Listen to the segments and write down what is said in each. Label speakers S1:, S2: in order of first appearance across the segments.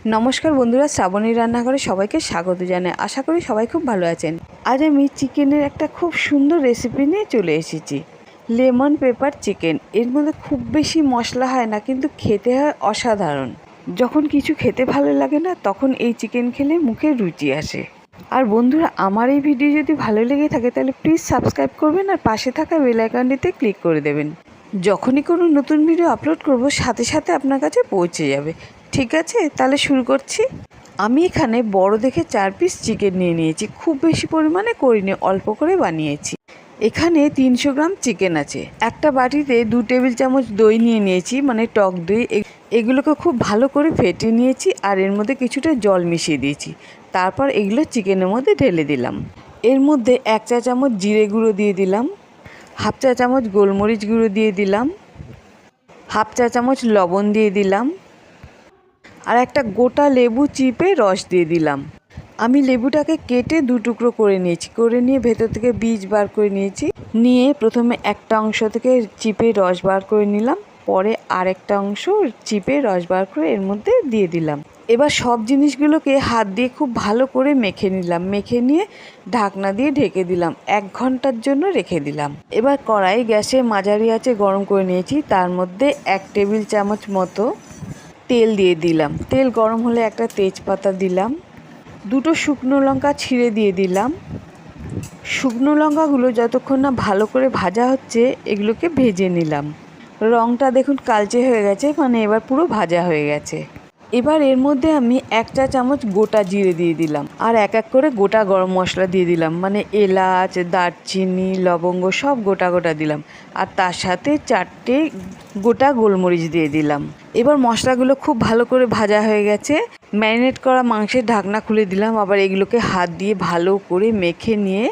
S1: নমস্কার বন্ধুরা, শ্রাবণী রান্নাঘরে সবাইকে স্বাগত জানাই। আশা করি সবাই খুব ভালো আছেন। আজ আমি চিকেনের একটা খুব সুন্দর রেসিপি নিয়ে চলে এসেছি, লেমন পেপার চিকেন। এর মধ্যে খুব বেশি মশলা হয় না, কিন্তু খেতে হয় অসাধারণ। যখন কিছু খেতে ভালো লাগে না, তখন এই চিকেন খেলে মুখে রুচি আসে। আর বন্ধুরা, আমার এই ভিডিও যদি ভালো লেগে থাকে তাহলে প্লিজ সাবস্ক্রাইব করবেন আর পাশে থাকা বেল আইকনটিতে ক্লিক করে দেবেন। যখনই কোনো নতুন ভিডিও আপলোড করব সাথে সাথে আপনার কাছে পৌঁছে যাবে। ঠিক আছে, তাহলে শুরু করছি। আমি এখানে বড় দেখে 4 পিস চিকেন নিয়ে নিয়েছি। খুব বেশি পরিমাণে করিনি, অল্প করে বানিয়েছি। এখানে 300 গ্রাম চিকেন আছে। একটা বাটিতে 2 টেবিল চামচ দই নিয়ে নিয়েছি, মানে টক দই। এগুলোকে খুব ভালো করে ফেটে নিয়েছি আর এর মধ্যে কিছুটা জল মিশিয়ে দিয়েছি। তারপর এগুলো চিকেনের মধ্যে ঢেলে দিলাম। এর মধ্যে 1 চা চামচ জিরে গুঁড়ো দিয়ে দিলাম, হাফ চা চামচ গোলমরিচ গুঁড়ো দিয়ে দিলাম, হাফ চা চামচ লবণ দিয়ে দিলাম, আর একটা গোটা লেবু চিপে রস দিয়ে দিলাম। আমি লেবুটাকে কেটে 2 টুকরো করে নিয়ে ভেতর থেকে বীজ বার করে নিয়ে প্রথমে একটা অংশ থেকে চিপে রস বার করে নিলাম, পরে আরেকটা অংশ চিপে রস বার করে এর মধ্যে দিয়ে দিলাম। এবার সব জিনিসগুলোকে হাত দিয়ে খুব ভালো করে মেখে নিলাম। মেখে নিয়ে ঢাকনা দিয়ে ঢেকে দিলাম, 1 ঘন্টার জন্য রেখে দিলাম। এবার কড়াই গ্যাসে মাঝারি আঁচে গরম করে নিয়েছি। তার মধ্যে 1 টেবিল চামচ মতো তেল দিয়ে দিলাম। তেল গরম হলে একটা তেজপাতা দিলাম, 2টো শুকনো লঙ্কা ছিঁড়ে দিয়ে দিলাম। শুকনো লঙ্কাগুলো যতক্ষণ না ভালো করে ভাজা হচ্ছে, এগুলোকে ভেজে নিলাম। রঙটা দেখুন কালচে হয়ে গেছে, মানে এবার পুরো ভাজা হয়ে গেছে। এবার এর মধ্যে আমি 1 চা চামচ গোটা জিরে দিয়ে দিলাম আর এক এক করে গোটা গরম মশলা দিয়ে দিলাম, মানে এলাচ, দারচিনি, লবঙ্গ সব গোটা গোটা দিলাম। আর তার সাথে 4টে গোটা গোলমরিচ দিয়ে দিলাম। এবার মশলাগুলো খুব ভালো করে ভাজা হয়ে গেছে। ম্যারিনেট করা মাংসের ঢাকনা খুলে দিলাম। আবার এগুলোকে হাত দিয়ে ভালো করে মেখে নিয়ে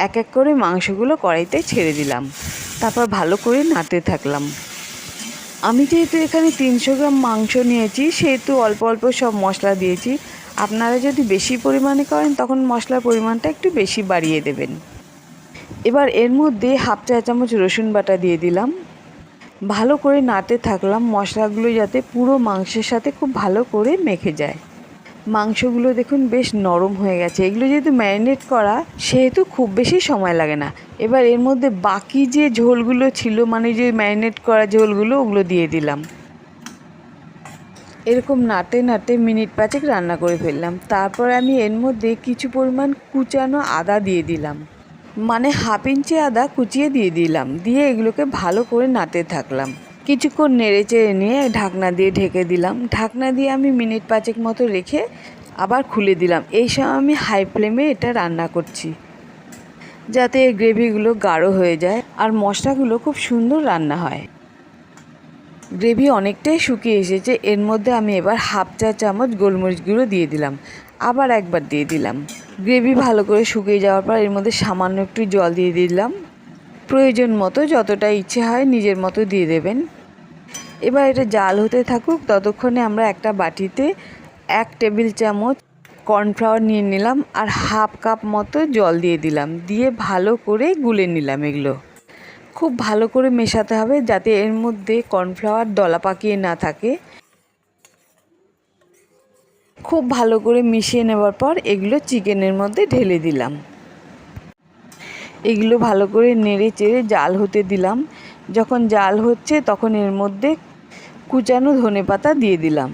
S1: এক এক করে মাংসগুলো কড়াইতে ছেড়ে দিলাম। তারপর ভালো করে নাড়তে থাকলাম। আমি যেহেতু এখানে 300 গ্রাম মাংস নিয়েছি, সেহেতু অল্প অল্প সব মশলা দিয়েছি। আপনারা যদি বেশি পরিমাণে করেন তখন মশলার পরিমাণটা একটু বেশি বাড়িয়ে দেবেন। এবার এর মধ্যে হাফ চা চামচ রসুন বাটা দিয়ে দিলাম। ভালো করে নাড়তে থাকলাম, মশলাগুলো যাতে পুরো মাংসের সাথে খুব ভালো করে মেখে যায়। মাংসগুলো দেখুন বেশ নরম হয়ে গেছে। এগুলো যেহেতু ম্যারিনেট করা, সেহেতু খুব বেশি সময় লাগে না। এবার এর মধ্যে বাকি যে ঝোলগুলো ছিল, মানে যে ম্যারিনেট করা ঝোলগুলো, ওগুলো দিয়ে দিলাম। এরকম নাড়তে নাড়তে মিনিট 5 রান্না করে ফেললাম। তারপর আমি এর মধ্যে কিছু পরিমাণ কুচানো আদা দিয়ে দিলাম, মানে হাফ ইঞ্চি আদা কুচিয়ে দিয়ে দিলাম। দিয়ে এগুলোকে ভালো করে নাড়তে থাকলাম। কিছুক্ষণ নেড়ে চেড়ে নিয়ে ঢাকনা দিয়ে ঢেকে দিলাম। ঢাকনা দিয়ে আমি মিনিট 5 মতো রেখে আবার খুলে দিলাম। এই সময় আমি হাই ফ্লেমে এটা রান্না করছি, যাতে এই গ্রেভিগুলো গাঢ় হয়ে যায় আর মশলাগুলো খুব সুন্দর রান্না হয়। গ্রেভি অনেকটাই শুকিয়ে এসেছে। এর মধ্যে আমি এবার হাফ চা চামচ গোলমরিচ গুঁড়ো দিয়ে দিলাম, আবার একবার দিয়ে দিলাম। গ্রেভি ভালো করে শুকিয়ে যাওয়ার পর এর মধ্যে সামান্য একটু জল দিয়ে দিলাম। প্রয়োজন মতো যতটা ইচ্ছে হয় নিজের মতো দিয়ে দেবেন। এবার এটা জাল হতে থাকুক। ততক্ষণে আমরা একটা বাটিতে 1 টেবিল চামচ কর্নফ্লাওয়ার নিয়ে নিলাম আর হাফ কাপ মতো জল দিয়ে দিলাম। দিয়ে ভালো করে গুলে নিলাম। এগুলো খুব ভালো করে মেশাতে হবে, যাতে এর মধ্যে কর্নফ্লাওয়ার দলা পাকিয়ে না থাকে। খুব ভালো করে মিশিয়ে নেওয়ার পর এগুলো চিকেনের মধ্যে ঢেলে দিলাম। এগুলো ভালো করে নেড়ে চেড়ে জাল হতে দিলাম। যখন জাল হচ্ছে তখন এর মধ্যে কুচানো ধনেপাতা দিয়ে দিলাম।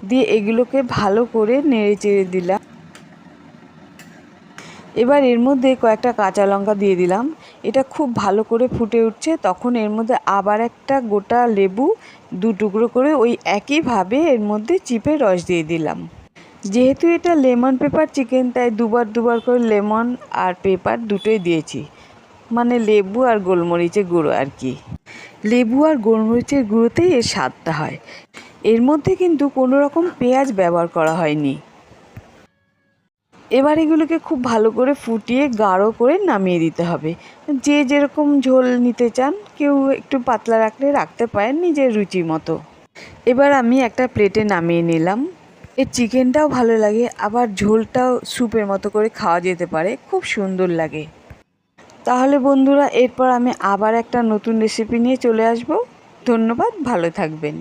S1: দিয়ে এগুলোকে ভালো করে নেড়ে চেড়ে দিলাম। এবার এর মধ্যে কয়েকটা কাঁচা লঙ্কা দিয়ে দিলাম। এটা খুব ভালো করে ফুটে উঠছে, তখন এর মধ্যে আবার একটা গোটা লেবু 2 টুকরো করে ওই একইভাবে এর মধ্যে চিপে রস দিয়ে দিলাম। যেহেতু এটা লেমন পেপার চিকেন, তাই দুবার করে লেমন আর পেপার দুটোই দিয়েছি, মানে লেবু আর গোলমরিচের গুঁড়ো আর কি। লেবু আর গোলমরিচের গুঁড়োতেই এর স্বাদটা হয়। এর মধ্যে কিন্তু কোনো রকম পেঁয়াজ ব্যবহার করা হয়নি। এবার এগুলোকে খুব ভালো করে ফুটিয়ে গাঢ় করে নামিয়ে দিতে হবে। যে যেরকম ঝোল নিতে চান, কেউ একটু পাতলা রাখলে রাখতে পারেন নিজের রুচি মতো। এবার আমি একটা প্লেটে নামিয়ে নিলাম। এর চিকেনটাও ভালো লাগে, আবার ঝোলটাও স্যুপের মতো করে খাওয়া যেতে পারে, খুব সুন্দর লাগে। তাহলে বন্ধুরা, এরপর আমি আবার একটা নতুন রেসিপি নিয়ে চলে আসব। ধন্যবাদ, ভালো থাকবেন।